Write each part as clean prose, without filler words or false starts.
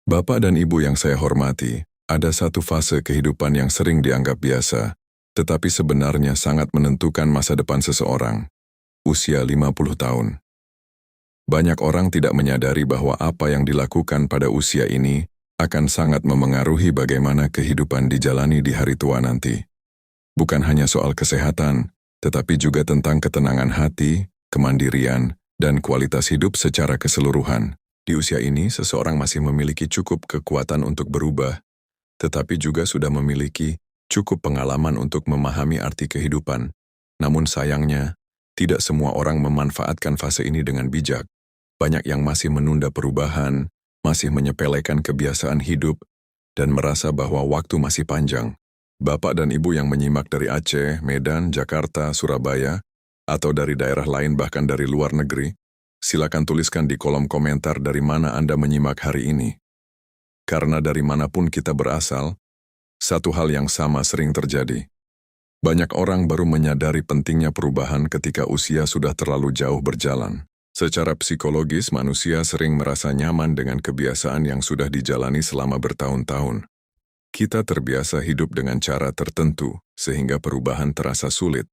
Bapak dan Ibu yang saya hormati, ada satu fase kehidupan yang sering dianggap biasa, tetapi sebenarnya sangat menentukan masa depan seseorang, usia 50 tahun. Banyak orang tidak menyadari bahwa apa yang dilakukan pada usia ini akan sangat memengaruhi bagaimana kehidupan dijalani di hari tua nanti. Bukan hanya soal kesehatan, tetapi juga tentang ketenangan hati, kemandirian, dan kualitas hidup secara keseluruhan. Di usia ini, seseorang masih memiliki cukup kekuatan untuk berubah, tetapi juga sudah memiliki cukup pengalaman untuk memahami arti kehidupan. Namun sayangnya, tidak semua orang memanfaatkan fase ini dengan bijak. Banyak yang masih menunda perubahan, masih menyepelekan kebiasaan hidup, dan merasa bahwa waktu masih panjang. Bapak dan Ibu yang menyimak dari Aceh, Medan, Jakarta, Surabaya, atau dari daerah lain bahkan dari luar negeri, silakan tuliskan di kolom komentar dari mana Anda menyimak hari ini. Karena dari manapun kita berasal, satu hal yang sama sering terjadi. Banyak orang baru menyadari pentingnya perubahan ketika usia sudah terlalu jauh berjalan. Secara psikologis, manusia sering merasa nyaman dengan kebiasaan yang sudah dijalani selama bertahun-tahun. Kita terbiasa hidup dengan cara tertentu, sehingga perubahan terasa sulit.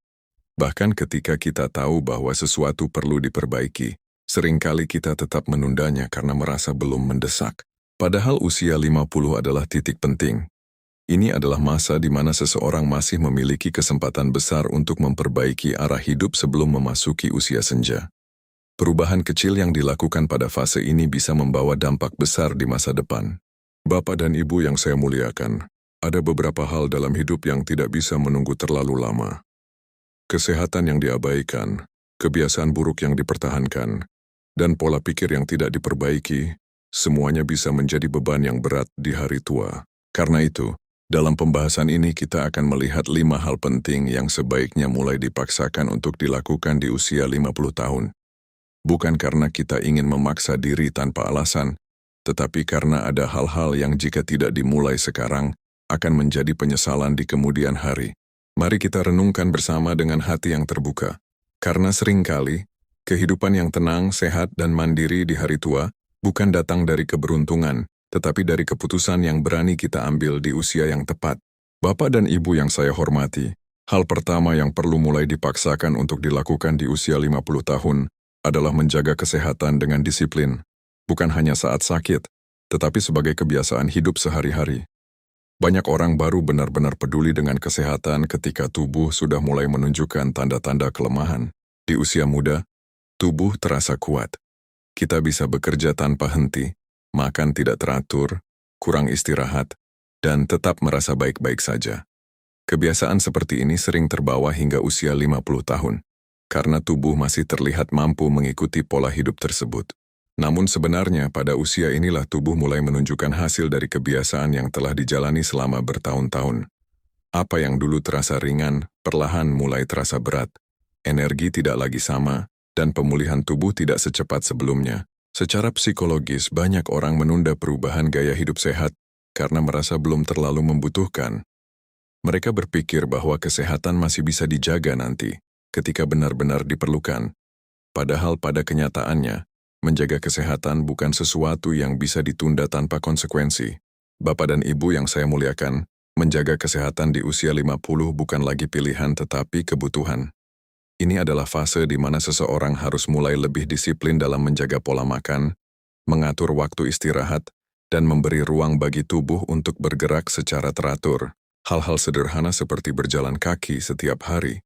Bahkan ketika kita tahu bahwa sesuatu perlu diperbaiki, seringkali kita tetap menundanya karena merasa belum mendesak. Padahal usia 50 adalah titik penting. Ini adalah masa di mana seseorang masih memiliki kesempatan besar untuk memperbaiki arah hidup sebelum memasuki usia senja. Perubahan kecil yang dilakukan pada fase ini bisa membawa dampak besar di masa depan. Bapak dan Ibu yang saya muliakan, ada beberapa hal dalam hidup yang tidak bisa menunggu terlalu lama. Kesehatan yang diabaikan, kebiasaan buruk yang dipertahankan, dan pola pikir yang tidak diperbaiki, semuanya bisa menjadi beban yang berat di hari tua. Karena itu, dalam pembahasan ini kita akan melihat 5 hal penting yang sebaiknya mulai dipaksakan untuk dilakukan di usia 50 tahun. Bukan karena kita ingin memaksa diri tanpa alasan, tetapi karena ada hal-hal yang jika tidak dimulai sekarang, akan menjadi penyesalan di kemudian hari. Mari kita renungkan bersama dengan hati yang terbuka. Karena seringkali, kehidupan yang tenang, sehat, dan mandiri di hari tua bukan datang dari keberuntungan, tetapi dari keputusan yang berani kita ambil di usia yang tepat. Bapak dan Ibu yang saya hormati, hal pertama yang perlu mulai dipaksakan untuk dilakukan di usia 50 tahun adalah menjaga kesehatan dengan disiplin, bukan hanya saat sakit, tetapi sebagai kebiasaan hidup sehari-hari. Banyak orang baru benar-benar peduli dengan kesehatan ketika tubuh sudah mulai menunjukkan tanda-tanda kelemahan. Di usia muda, tubuh terasa kuat. Kita bisa bekerja tanpa henti, makan tidak teratur, kurang istirahat, dan tetap merasa baik-baik saja. Kebiasaan seperti ini sering terbawa hingga usia 50 tahun, karena tubuh masih terlihat mampu mengikuti pola hidup tersebut. Namun sebenarnya pada usia inilah tubuh mulai menunjukkan hasil dari kebiasaan yang telah dijalani selama bertahun-tahun. Apa yang dulu terasa ringan, perlahan mulai terasa berat. Energi tidak lagi sama, dan pemulihan tubuh tidak secepat sebelumnya. Secara psikologis, banyak orang menunda perubahan gaya hidup sehat karena merasa belum terlalu membutuhkan. Mereka berpikir bahwa kesehatan masih bisa dijaga nanti, ketika benar-benar diperlukan. Padahal pada kenyataannya, menjaga kesehatan bukan sesuatu yang bisa ditunda tanpa konsekuensi. Bapak dan Ibu yang saya muliakan, menjaga kesehatan di usia 50 bukan lagi pilihan tetapi kebutuhan. Ini adalah fase di mana seseorang harus mulai lebih disiplin dalam menjaga pola makan, mengatur waktu istirahat, dan memberi ruang bagi tubuh untuk bergerak secara teratur. Hal-hal sederhana seperti berjalan kaki setiap hari,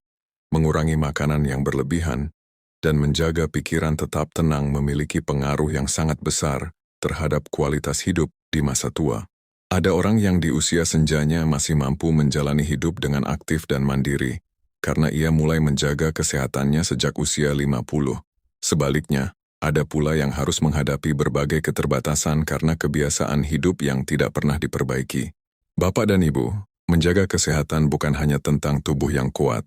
mengurangi makanan yang berlebihan, dan menjaga pikiran tetap tenang memiliki pengaruh yang sangat besar terhadap kualitas hidup di masa tua. Ada orang yang di usia senjanya masih mampu menjalani hidup dengan aktif dan mandiri, karena ia mulai menjaga kesehatannya sejak usia 50. Sebaliknya, ada pula yang harus menghadapi berbagai keterbatasan karena kebiasaan hidup yang tidak pernah diperbaiki. Bapak dan Ibu, menjaga kesehatan bukan hanya tentang tubuh yang kuat,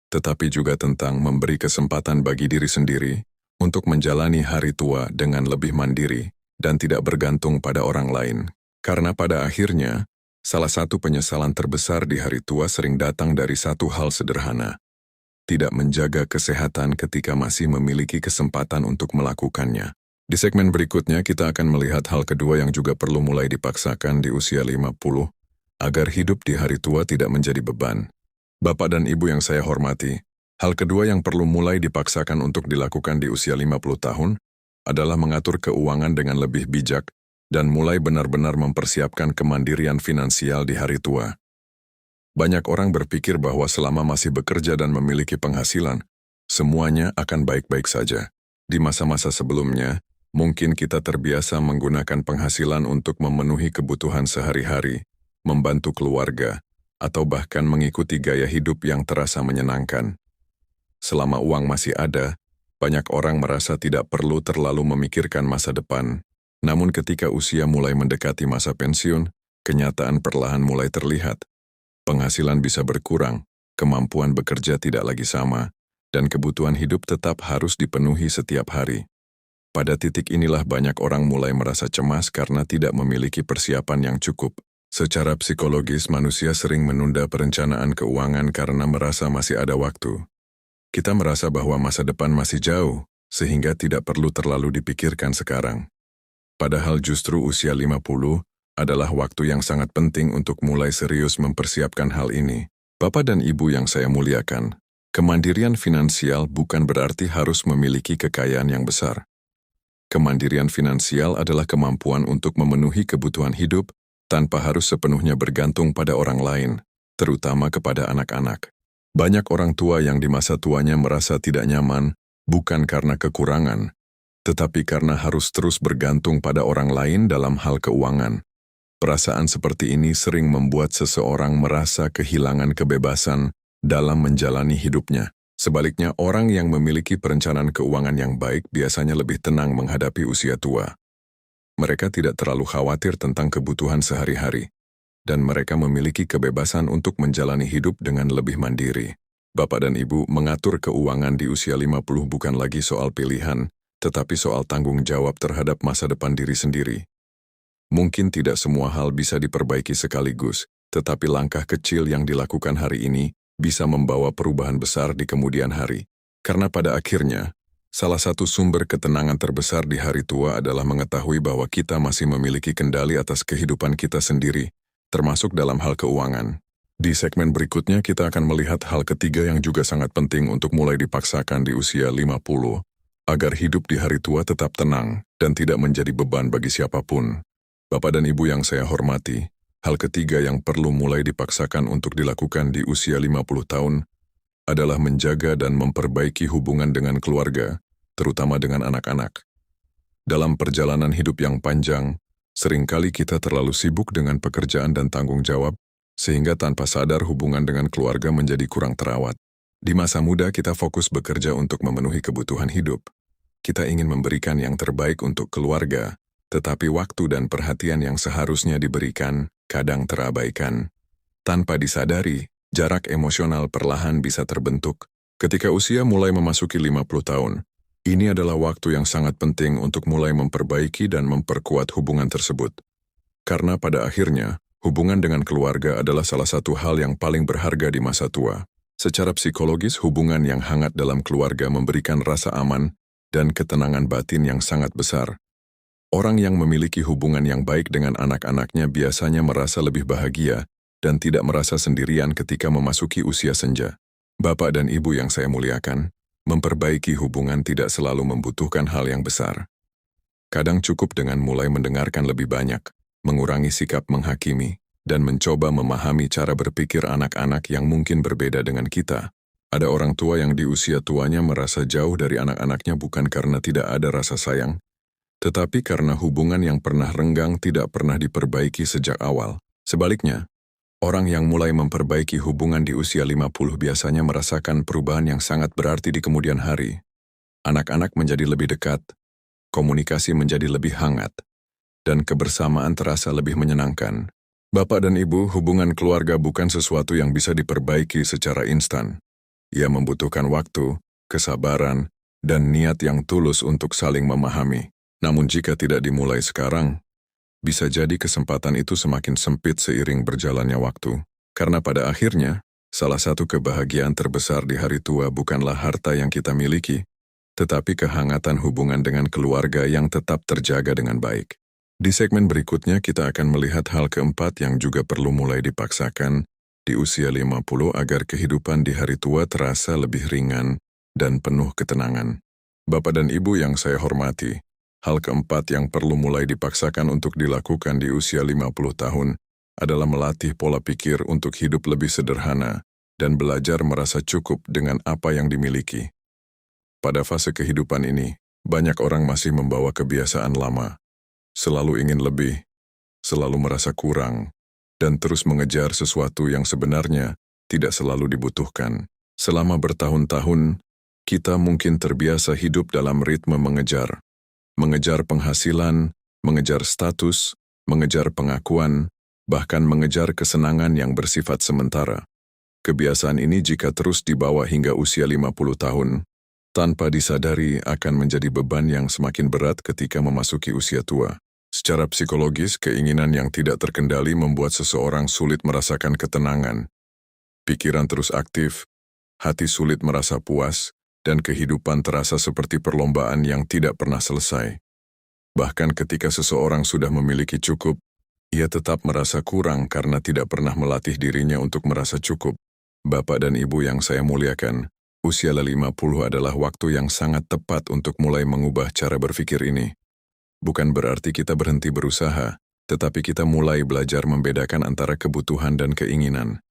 tetapi juga tentang memberi kesempatan bagi diri sendiri untuk menjalani hari tua dengan lebih mandiri dan tidak bergantung pada orang lain. Karena pada akhirnya, salah satu penyesalan terbesar di hari tua sering datang dari satu hal sederhana. Tidak menjaga kesehatan ketika masih memiliki kesempatan untuk melakukannya. Di segmen berikutnya, kita akan melihat hal kedua yang juga perlu mulai dipaksakan di usia 50, agar hidup di hari tua tidak menjadi beban. Bapak dan Ibu yang saya hormati, hal kedua yang perlu mulai dipaksakan untuk dilakukan di usia 50 tahun adalah mengatur keuangan dengan lebih bijak dan mulai benar-benar mempersiapkan kemandirian finansial di hari tua. Banyak orang berpikir bahwa selama masih bekerja dan memiliki penghasilan, semuanya akan baik-baik saja. Di masa-masa sebelumnya, mungkin kita terbiasa menggunakan penghasilan untuk memenuhi kebutuhan sehari-hari, membantu keluarga, atau bahkan mengikuti gaya hidup yang terasa menyenangkan. Selama uang masih ada, banyak orang merasa tidak perlu terlalu memikirkan masa depan. Namun ketika usia mulai mendekati masa pensiun, kenyataan perlahan mulai terlihat. Penghasilan bisa berkurang, kemampuan bekerja tidak lagi sama, dan kebutuhan hidup tetap harus dipenuhi setiap hari. Pada titik inilah banyak orang mulai merasa cemas karena tidak memiliki persiapan yang cukup. Secara psikologis, manusia sering menunda perencanaan keuangan karena merasa masih ada waktu. Kita merasa bahwa masa depan masih jauh, sehingga tidak perlu terlalu dipikirkan sekarang. Padahal justru usia 50 adalah waktu yang sangat penting untuk mulai serius mempersiapkan hal ini. Bapak dan Ibu yang saya muliakan, kemandirian finansial bukan berarti harus memiliki kekayaan yang besar. Kemandirian finansial adalah kemampuan untuk memenuhi kebutuhan hidup tanpa harus sepenuhnya bergantung pada orang lain, terutama kepada anak-anak. Banyak orang tua yang di masa tuanya merasa tidak nyaman, bukan karena kekurangan, tetapi karena harus terus bergantung pada orang lain dalam hal keuangan. Perasaan seperti ini sering membuat seseorang merasa kehilangan kebebasan dalam menjalani hidupnya. Sebaliknya, orang yang memiliki perencanaan keuangan yang baik biasanya lebih tenang menghadapi usia tua. Mereka tidak terlalu khawatir tentang kebutuhan sehari-hari, dan mereka memiliki kebebasan untuk menjalani hidup dengan lebih mandiri. Bapak dan Ibu, mengatur keuangan di usia 50 bukan lagi soal pilihan, tetapi soal tanggung jawab terhadap masa depan diri sendiri. Mungkin tidak semua hal bisa diperbaiki sekaligus, tetapi langkah kecil yang dilakukan hari ini bisa membawa perubahan besar di kemudian hari. Karena pada akhirnya, salah satu sumber ketenangan terbesar di hari tua adalah mengetahui bahwa kita masih memiliki kendali atas kehidupan kita sendiri, termasuk dalam hal keuangan. Di segmen berikutnya kita akan melihat hal ketiga yang juga sangat penting untuk mulai dipaksakan di usia 50, agar hidup di hari tua tetap tenang dan tidak menjadi beban bagi siapapun. Bapak dan Ibu yang saya hormati, hal ketiga yang perlu mulai dipaksakan untuk dilakukan di usia 50 tahun adalah menjaga dan memperbaiki hubungan dengan keluarga, terutama dengan anak-anak. Dalam perjalanan hidup yang panjang, seringkali kita terlalu sibuk dengan pekerjaan dan tanggung jawab, sehingga tanpa sadar hubungan dengan keluarga menjadi kurang terawat. Di masa muda kita fokus bekerja untuk memenuhi kebutuhan hidup. Kita ingin memberikan yang terbaik untuk keluarga, tetapi waktu dan perhatian yang seharusnya diberikan kadang terabaikan. Tanpa disadari, jarak emosional perlahan bisa terbentuk. Ketika usia mulai memasuki 50 tahun, ini adalah waktu yang sangat penting untuk mulai memperbaiki dan memperkuat hubungan tersebut. Karena pada akhirnya, hubungan dengan keluarga adalah salah satu hal yang paling berharga di masa tua. Secara psikologis, hubungan yang hangat dalam keluarga memberikan rasa aman dan ketenangan batin yang sangat besar. Orang yang memiliki hubungan yang baik dengan anak-anaknya biasanya merasa lebih bahagia dan tidak merasa sendirian ketika memasuki usia senja. Bapak dan Ibu yang saya muliakan, memperbaiki hubungan tidak selalu membutuhkan hal yang besar. Kadang cukup dengan mulai mendengarkan lebih banyak, mengurangi sikap menghakimi, dan mencoba memahami cara berpikir anak-anak yang mungkin berbeda dengan kita. Ada orang tua yang di usia tuanya merasa jauh dari anak-anaknya bukan karena tidak ada rasa sayang, tetapi karena hubungan yang pernah renggang tidak pernah diperbaiki sejak awal. Sebaliknya, orang yang mulai memperbaiki hubungan di usia 50 biasanya merasakan perubahan yang sangat berarti di kemudian hari. Anak-anak menjadi lebih dekat, komunikasi menjadi lebih hangat, dan kebersamaan terasa lebih menyenangkan. Bapak dan Ibu, hubungan keluarga bukan sesuatu yang bisa diperbaiki secara instan. Ia membutuhkan waktu, kesabaran, dan niat yang tulus untuk saling memahami. Namun jika tidak dimulai sekarang, bisa jadi kesempatan itu semakin sempit seiring berjalannya waktu. Karena pada akhirnya, salah satu kebahagiaan terbesar di hari tua bukanlah harta yang kita miliki, tetapi kehangatan hubungan dengan keluarga yang tetap terjaga dengan baik. Di segmen berikutnya kita akan melihat hal keempat yang juga perlu mulai dipaksakan di usia 50 agar kehidupan di hari tua terasa lebih ringan dan penuh ketenangan. Bapak dan Ibu yang saya hormati, hal keempat yang perlu mulai dipaksakan untuk dilakukan di usia 50 tahun adalah melatih pola pikir untuk hidup lebih sederhana dan belajar merasa cukup dengan apa yang dimiliki. Pada fase kehidupan ini, banyak orang masih membawa kebiasaan lama, selalu ingin lebih, selalu merasa kurang, dan terus mengejar sesuatu yang sebenarnya tidak selalu dibutuhkan. Selama bertahun-tahun, kita mungkin terbiasa hidup dalam ritme mengejar penghasilan, mengejar status, mengejar pengakuan, bahkan mengejar kesenangan yang bersifat sementara. Kebiasaan ini jika terus dibawa hingga usia 50 tahun, tanpa disadari akan menjadi beban yang semakin berat ketika memasuki usia tua. Secara psikologis, keinginan yang tidak terkendali membuat seseorang sulit merasakan ketenangan. Pikiran terus aktif, hati sulit merasa puas, dan kehidupan terasa seperti perlombaan yang tidak pernah selesai. Bahkan ketika seseorang sudah memiliki cukup, ia tetap merasa kurang karena tidak pernah melatih dirinya untuk merasa cukup. Bapak dan Ibu yang saya muliakan, usia 50 adalah waktu yang sangat tepat untuk mulai mengubah cara berpikir ini. Bukan berarti kita berhenti berusaha, tetapi kita mulai belajar membedakan antara kebutuhan dan keinginan.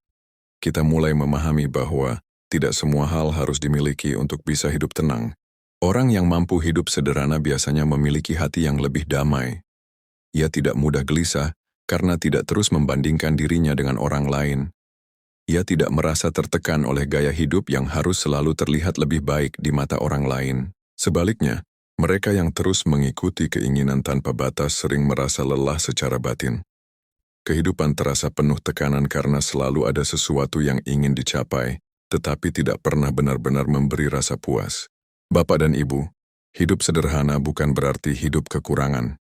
Kita mulai memahami bahwa tidak semua hal harus dimiliki untuk bisa hidup tenang. Orang yang mampu hidup sederhana biasanya memiliki hati yang lebih damai. Ia tidak mudah gelisah karena tidak terus membandingkan dirinya dengan orang lain. Ia tidak merasa tertekan oleh gaya hidup yang harus selalu terlihat lebih baik di mata orang lain. Sebaliknya, mereka yang terus mengikuti keinginan tanpa batas sering merasa lelah secara batin. Kehidupan terasa penuh tekanan karena selalu ada sesuatu yang ingin dicapai, tetapi tidak pernah benar-benar memberi rasa puas. Bapak dan Ibu, hidup sederhana bukan berarti hidup kekurangan.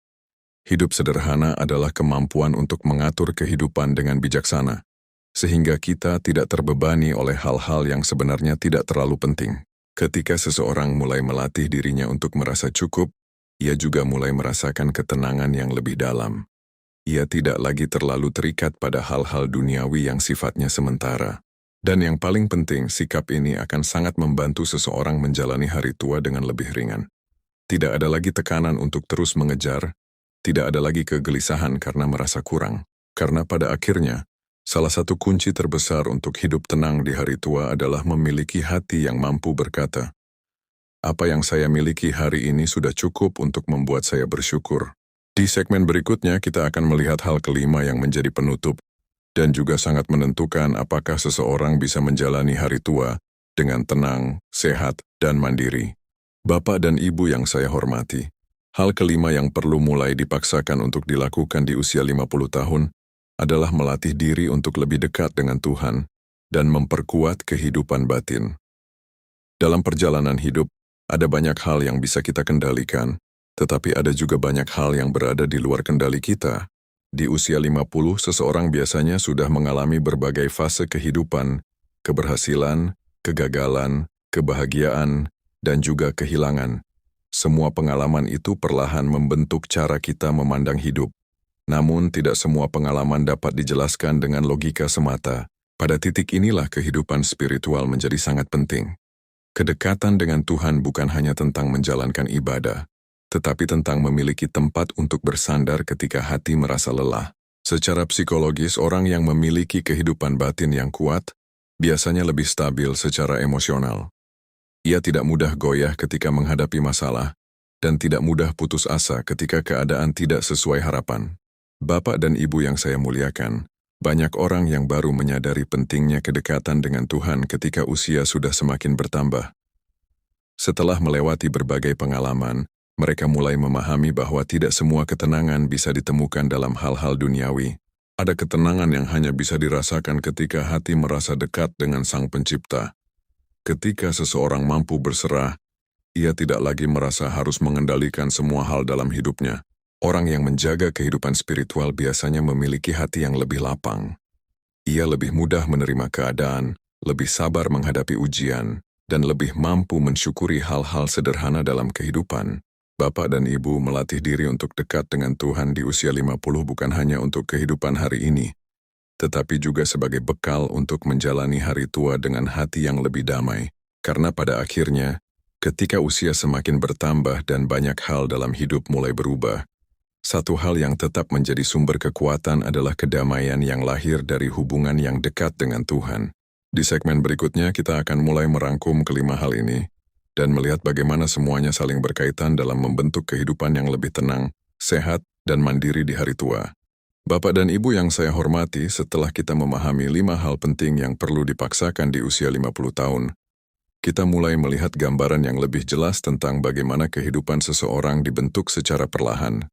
Hidup sederhana adalah kemampuan untuk mengatur kehidupan dengan bijaksana, sehingga kita tidak terbebani oleh hal-hal yang sebenarnya tidak terlalu penting. Ketika seseorang mulai melatih dirinya untuk merasa cukup, ia juga mulai merasakan ketenangan yang lebih dalam. Ia tidak lagi terlalu terikat pada hal-hal duniawi yang sifatnya sementara. Dan yang paling penting, sikap ini akan sangat membantu seseorang menjalani hari tua dengan lebih ringan. Tidak ada lagi tekanan untuk terus mengejar, tidak ada lagi kegelisahan karena merasa kurang. Karena pada akhirnya, salah satu kunci terbesar untuk hidup tenang di hari tua adalah memiliki hati yang mampu berkata, "Apa yang saya miliki hari ini sudah cukup untuk membuat saya bersyukur." Di segmen berikutnya kita akan melihat hal kelima yang menjadi penutup dan juga sangat menentukan apakah seseorang bisa menjalani hari tua dengan tenang, sehat, dan mandiri. Bapak dan Ibu yang saya hormati, hal kelima yang perlu mulai dipaksakan untuk dilakukan di usia 50 tahun adalah melatih diri untuk lebih dekat dengan Tuhan dan memperkuat kehidupan batin. Dalam perjalanan hidup, ada banyak hal yang bisa kita kendalikan, tetapi ada juga banyak hal yang berada di luar kendali kita. Di usia 50, seseorang biasanya sudah mengalami berbagai fase kehidupan, keberhasilan, kegagalan, kebahagiaan, dan juga kehilangan. Semua pengalaman itu perlahan membentuk cara kita memandang hidup. Namun, tidak semua pengalaman dapat dijelaskan dengan logika semata. Pada titik inilah kehidupan spiritual menjadi sangat penting. Kedekatan dengan Tuhan bukan hanya tentang menjalankan ibadah, tetapi tentang memiliki tempat untuk bersandar ketika hati merasa lelah. Secara psikologis, orang yang memiliki kehidupan batin yang kuat biasanya lebih stabil secara emosional. Ia tidak mudah goyah ketika menghadapi masalah, dan tidak mudah putus asa ketika keadaan tidak sesuai harapan. Bapak dan Ibu yang saya muliakan, banyak orang yang baru menyadari pentingnya kedekatan dengan Tuhan ketika usia sudah semakin bertambah. Setelah melewati berbagai pengalaman, mereka mulai memahami bahwa tidak semua ketenangan bisa ditemukan dalam hal-hal duniawi. Ada ketenangan yang hanya bisa dirasakan ketika hati merasa dekat dengan Sang Pencipta. Ketika seseorang mampu berserah, ia tidak lagi merasa harus mengendalikan semua hal dalam hidupnya. Orang yang menjaga kehidupan spiritual biasanya memiliki hati yang lebih lapang. Ia lebih mudah menerima keadaan, lebih sabar menghadapi ujian, dan lebih mampu mensyukuri hal-hal sederhana dalam kehidupan. Bapak dan Ibu melatih diri untuk dekat dengan Tuhan di usia 50 bukan hanya untuk kehidupan hari ini, tetapi juga sebagai bekal untuk menjalani hari tua dengan hati yang lebih damai. Karena pada akhirnya, ketika usia semakin bertambah dan banyak hal dalam hidup mulai berubah, satu hal yang tetap menjadi sumber kekuatan adalah kedamaian yang lahir dari hubungan yang dekat dengan Tuhan. Di segmen berikutnya kita akan mulai merangkum kelima hal ini dan melihat bagaimana semuanya saling berkaitan dalam membentuk kehidupan yang lebih tenang, sehat, dan mandiri di hari tua. Bapak dan Ibu yang saya hormati, setelah kita memahami 5 hal penting yang perlu dipaksakan di usia 50 tahun, kita mulai melihat gambaran yang lebih jelas tentang bagaimana kehidupan seseorang dibentuk secara perlahan.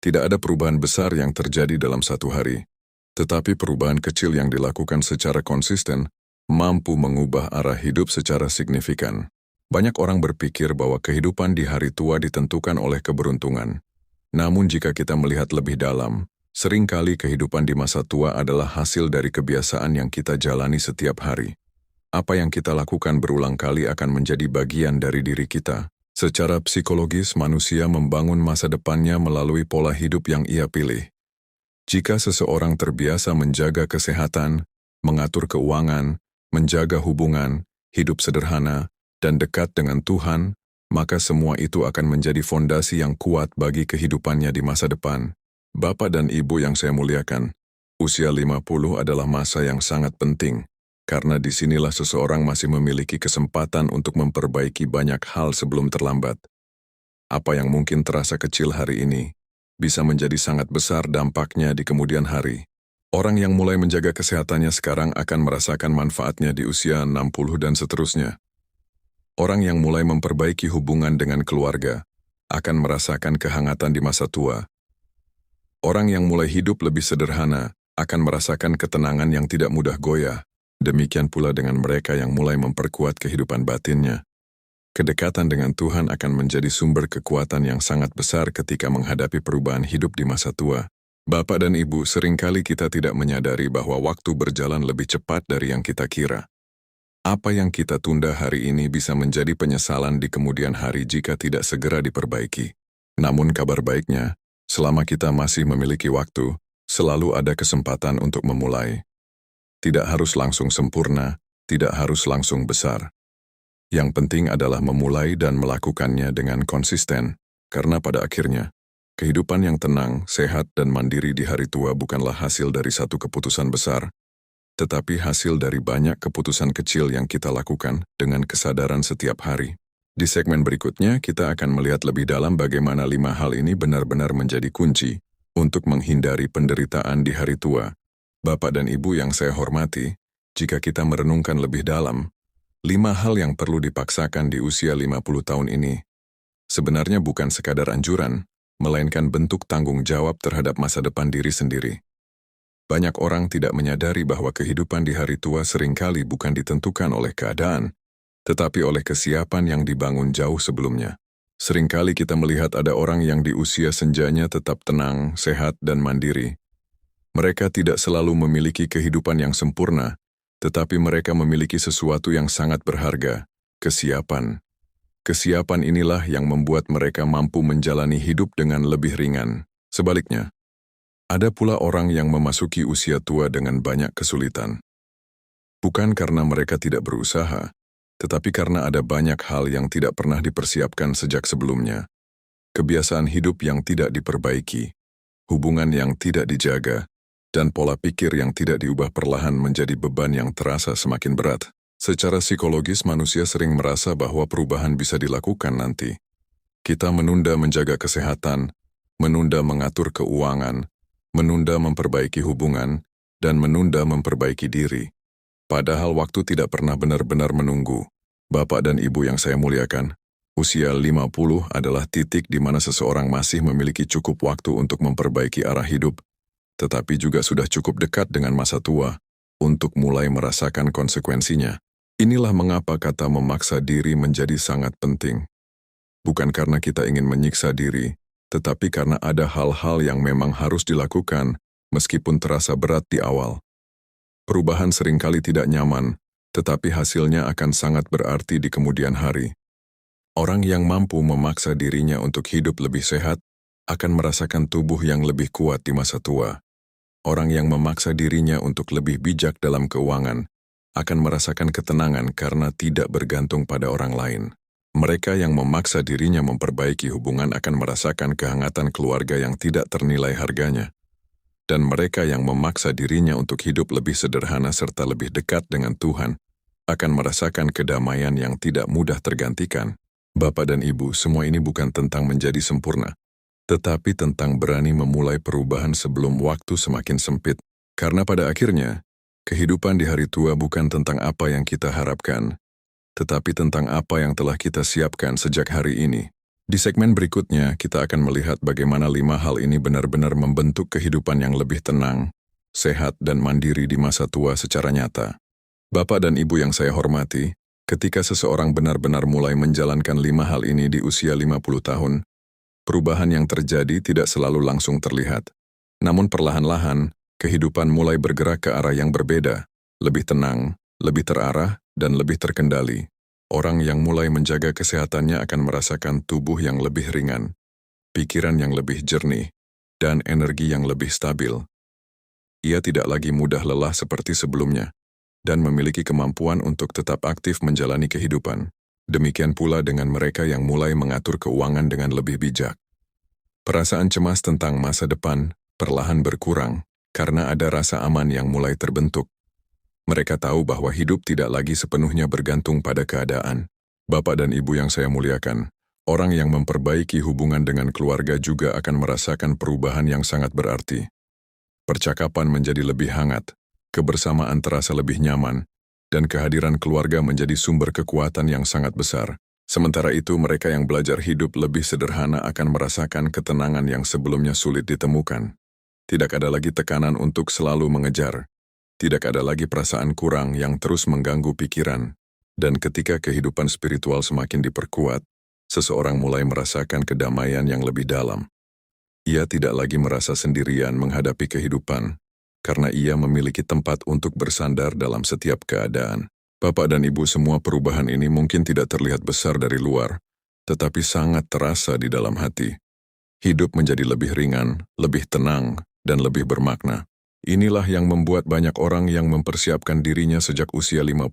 Tidak ada perubahan besar yang terjadi dalam satu hari, tetapi perubahan kecil yang dilakukan secara konsisten mampu mengubah arah hidup secara signifikan. Banyak orang berpikir bahwa kehidupan di hari tua ditentukan oleh keberuntungan. Namun jika kita melihat lebih dalam, seringkali kehidupan di masa tua adalah hasil dari kebiasaan yang kita jalani setiap hari. Apa yang kita lakukan berulang kali akan menjadi bagian dari diri kita. Secara psikologis, manusia membangun masa depannya melalui pola hidup yang ia pilih. Jika seseorang terbiasa menjaga kesehatan, mengatur keuangan, menjaga hubungan, hidup sederhana, dan dekat dengan Tuhan, maka semua itu akan menjadi fondasi yang kuat bagi kehidupannya di masa depan. Bapak dan Ibu yang saya muliakan, usia 50 adalah masa yang sangat penting. Karena disinilah seseorang masih memiliki kesempatan untuk memperbaiki banyak hal sebelum terlambat. Apa yang mungkin terasa kecil hari ini, bisa menjadi sangat besar dampaknya di kemudian hari. Orang yang mulai menjaga kesehatannya sekarang akan merasakan manfaatnya di usia 60 dan seterusnya. Orang yang mulai memperbaiki hubungan dengan keluarga, akan merasakan kehangatan di masa tua. Orang yang mulai hidup lebih sederhana, akan merasakan ketenangan yang tidak mudah goyah. Demikian pula dengan mereka yang mulai memperkuat kehidupan batinnya. Kedekatan dengan Tuhan akan menjadi sumber kekuatan yang sangat besar ketika menghadapi perubahan hidup di masa tua. Bapak dan Ibu, seringkali kita tidak menyadari bahwa waktu berjalan lebih cepat dari yang kita kira. Apa yang kita tunda hari ini bisa menjadi penyesalan di kemudian hari jika tidak segera diperbaiki. Namun kabar baiknya, selama kita masih memiliki waktu, selalu ada kesempatan untuk memulai. Tidak harus langsung sempurna, tidak harus langsung besar. Yang penting adalah memulai dan melakukannya dengan konsisten, karena pada akhirnya, kehidupan yang tenang, sehat, dan mandiri di hari tua bukanlah hasil dari satu keputusan besar, tetapi hasil dari banyak keputusan kecil yang kita lakukan dengan kesadaran setiap hari. Di segmen berikutnya, kita akan melihat lebih dalam bagaimana 5 hal ini benar-benar menjadi kunci untuk menghindari penderitaan di hari tua. Bapak dan Ibu yang saya hormati, jika kita merenungkan lebih dalam, 5 hal yang perlu dipaksakan di usia 50 tahun ini, sebenarnya bukan sekadar anjuran, melainkan bentuk tanggung jawab terhadap masa depan diri sendiri. Banyak orang tidak menyadari bahwa kehidupan di hari tua seringkali bukan ditentukan oleh keadaan, tetapi oleh kesiapan yang dibangun jauh sebelumnya. Seringkali kita melihat ada orang yang di usia senjanya tetap tenang, sehat, dan mandiri. Mereka tidak selalu memiliki kehidupan yang sempurna, tetapi mereka memiliki sesuatu yang sangat berharga, kesiapan. Kesiapan inilah yang membuat mereka mampu menjalani hidup dengan lebih ringan. Sebaliknya, ada pula orang yang memasuki usia tua dengan banyak kesulitan. Bukan karena mereka tidak berusaha, tetapi karena ada banyak hal yang tidak pernah dipersiapkan sejak sebelumnya. Kebiasaan hidup yang tidak diperbaiki, hubungan yang tidak dijaga, dan pola pikir yang tidak diubah perlahan menjadi beban yang terasa semakin berat. Secara psikologis manusia sering merasa bahwa perubahan bisa dilakukan nanti. Kita menunda menjaga kesehatan, menunda mengatur keuangan, menunda memperbaiki hubungan, dan menunda memperbaiki diri. Padahal waktu tidak pernah benar-benar menunggu. Bapak dan Ibu yang saya muliakan, usia 50 adalah titik di mana seseorang masih memiliki cukup waktu untuk memperbaiki arah hidup, tetapi juga sudah cukup dekat dengan masa tua untuk mulai merasakan konsekuensinya. Inilah mengapa kata memaksa diri menjadi sangat penting. Bukan karena kita ingin menyiksa diri, tetapi karena ada hal-hal yang memang harus dilakukan meskipun terasa berat di awal. Perubahan seringkali tidak nyaman, tetapi hasilnya akan sangat berarti di kemudian hari. Orang yang mampu memaksa dirinya untuk hidup lebih sehat akan merasakan tubuh yang lebih kuat di masa tua. Orang yang memaksa dirinya untuk lebih bijak dalam keuangan akan merasakan ketenangan karena tidak bergantung pada orang lain. Mereka yang memaksa dirinya memperbaiki hubungan akan merasakan kehangatan keluarga yang tidak ternilai harganya. Dan mereka yang memaksa dirinya untuk hidup lebih sederhana serta lebih dekat dengan Tuhan akan merasakan kedamaian yang tidak mudah tergantikan. Bapak dan Ibu, semua ini bukan tentang menjadi sempurna, tetapi tentang berani memulai perubahan sebelum waktu semakin sempit. Karena pada akhirnya, kehidupan di hari tua bukan tentang apa yang kita harapkan, tetapi tentang apa yang telah kita siapkan sejak hari ini. Di segmen berikutnya, kita akan melihat bagaimana 5 hal ini benar-benar membentuk kehidupan yang lebih tenang, sehat, dan mandiri di masa tua secara nyata. Bapak dan Ibu yang saya hormati, ketika seseorang benar-benar mulai menjalankan 5 hal ini di usia 50 tahun, perubahan yang terjadi tidak selalu langsung terlihat. Namun perlahan-lahan, kehidupan mulai bergerak ke arah yang berbeda, lebih tenang, lebih terarah, dan lebih terkendali. Orang yang mulai menjaga kesehatannya akan merasakan tubuh yang lebih ringan, pikiran yang lebih jernih, dan energi yang lebih stabil. Ia tidak lagi mudah lelah seperti sebelumnya, dan memiliki kemampuan untuk tetap aktif menjalani kehidupan. Demikian pula dengan mereka yang mulai mengatur keuangan dengan lebih bijak. Perasaan cemas tentang masa depan perlahan berkurang karena ada rasa aman yang mulai terbentuk. Mereka tahu bahwa hidup tidak lagi sepenuhnya bergantung pada keadaan. Bapak dan Ibu yang saya muliakan, orang yang memperbaiki hubungan dengan keluarga juga akan merasakan perubahan yang sangat berarti. Percakapan menjadi lebih hangat, kebersamaan terasa lebih nyaman, dan kehadiran keluarga menjadi sumber kekuatan yang sangat besar. Sementara itu, mereka yang belajar hidup lebih sederhana akan merasakan ketenangan yang sebelumnya sulit ditemukan. Tidak ada lagi tekanan untuk selalu mengejar. Tidak ada lagi perasaan kurang yang terus mengganggu pikiran. Dan ketika kehidupan spiritual semakin diperkuat, seseorang mulai merasakan kedamaian yang lebih dalam. Ia tidak lagi merasa sendirian menghadapi kehidupan, karena ia memiliki tempat untuk bersandar dalam setiap keadaan. Bapak dan Ibu, semua perubahan ini mungkin tidak terlihat besar dari luar, tetapi sangat terasa di dalam hati. Hidup menjadi lebih ringan, lebih tenang, dan lebih bermakna. Inilah yang membuat banyak orang yang mempersiapkan dirinya sejak usia 50,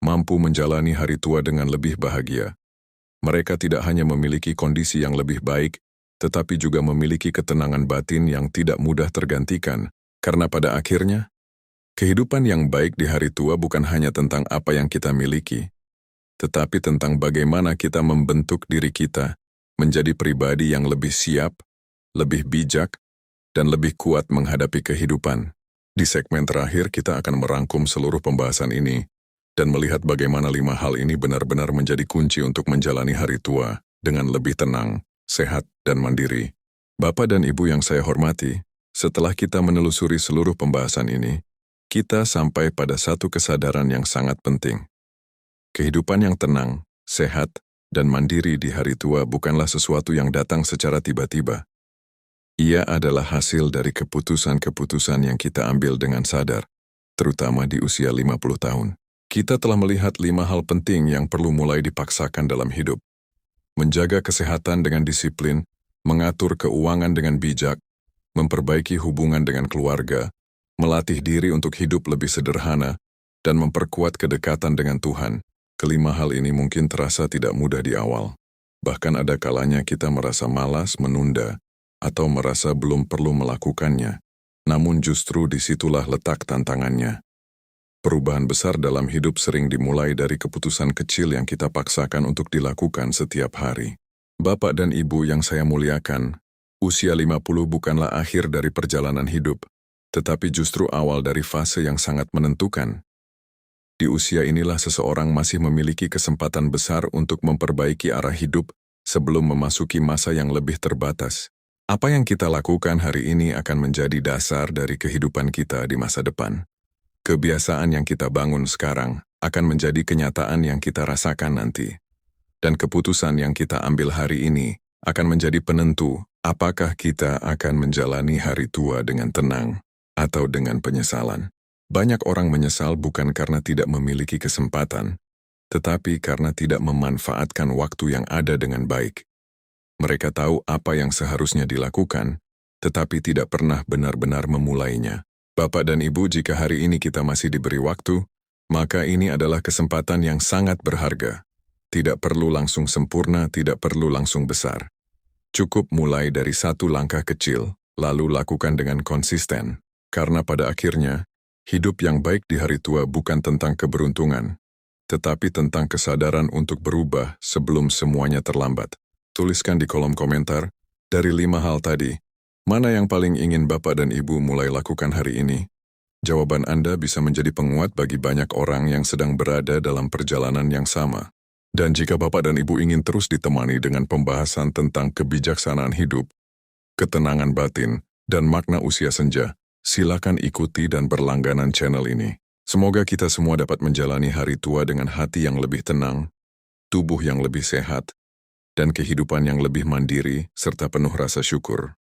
mampu menjalani hari tua dengan lebih bahagia. Mereka tidak hanya memiliki kondisi yang lebih baik, tetapi juga memiliki ketenangan batin yang tidak mudah tergantikan. Karena pada akhirnya, kehidupan yang baik di hari tua bukan hanya tentang apa yang kita miliki, tetapi tentang bagaimana kita membentuk diri kita menjadi pribadi yang lebih siap, lebih bijak, dan lebih kuat menghadapi kehidupan. Di segmen terakhir, kita akan merangkum seluruh pembahasan ini dan melihat bagaimana 5 hal ini benar-benar menjadi kunci untuk menjalani hari tua dengan lebih tenang, sehat, dan mandiri. Bapak dan Ibu yang saya hormati, setelah kita menelusuri seluruh pembahasan ini, kita sampai pada satu kesadaran yang sangat penting. Kehidupan yang tenang, sehat, dan mandiri di hari tua bukanlah sesuatu yang datang secara tiba-tiba. Ia adalah hasil dari keputusan-keputusan yang kita ambil dengan sadar, terutama di usia 50 tahun. Kita telah melihat 5 hal penting yang perlu mulai dipaksakan dalam hidup. Menjaga kesehatan dengan disiplin, mengatur keuangan dengan bijak, memperbaiki hubungan dengan keluarga, melatih diri untuk hidup lebih sederhana, dan memperkuat kedekatan dengan Tuhan. Kelima hal ini mungkin terasa tidak mudah di awal. Bahkan ada kalanya kita merasa malas, menunda, atau merasa belum perlu melakukannya. Namun justru disitulah letak tantangannya. Perubahan besar dalam hidup sering dimulai dari keputusan kecil yang kita paksakan untuk dilakukan setiap hari. Bapak dan Ibu yang saya muliakan, usia 50 bukanlah akhir dari perjalanan hidup, tetapi justru awal dari fase yang sangat menentukan. Di usia inilah seseorang masih memiliki kesempatan besar untuk memperbaiki arah hidup sebelum memasuki masa yang lebih terbatas. Apa yang kita lakukan hari ini akan menjadi dasar dari kehidupan kita di masa depan. Kebiasaan yang kita bangun sekarang akan menjadi kenyataan yang kita rasakan nanti. Dan keputusan yang kita ambil hari ini akan menjadi penentu apakah kita akan menjalani hari tua dengan tenang atau dengan penyesalan. Banyak orang menyesal bukan karena tidak memiliki kesempatan, tetapi karena tidak memanfaatkan waktu yang ada dengan baik. Mereka tahu apa yang seharusnya dilakukan, tetapi tidak pernah benar-benar memulainya. Bapak dan Ibu, jika hari ini kita masih diberi waktu, maka ini adalah kesempatan yang sangat berharga. Tidak perlu langsung sempurna, tidak perlu langsung besar. Cukup mulai dari satu langkah kecil, lalu lakukan dengan konsisten. Karena pada akhirnya, hidup yang baik di hari tua bukan tentang keberuntungan, tetapi tentang kesadaran untuk berubah sebelum semuanya terlambat. Tuliskan di kolom komentar, dari 5 hal tadi, mana yang paling ingin Bapak dan Ibu mulai lakukan hari ini? Jawaban Anda bisa menjadi penguat bagi banyak orang yang sedang berada dalam perjalanan yang sama. Dan jika Bapak dan Ibu ingin terus ditemani dengan pembahasan tentang kebijaksanaan hidup, ketenangan batin, dan makna usia senja, silakan ikuti dan berlangganan channel ini. Semoga kita semua dapat menjalani hari tua dengan hati yang lebih tenang, tubuh yang lebih sehat, dan kehidupan yang lebih mandiri serta penuh rasa syukur.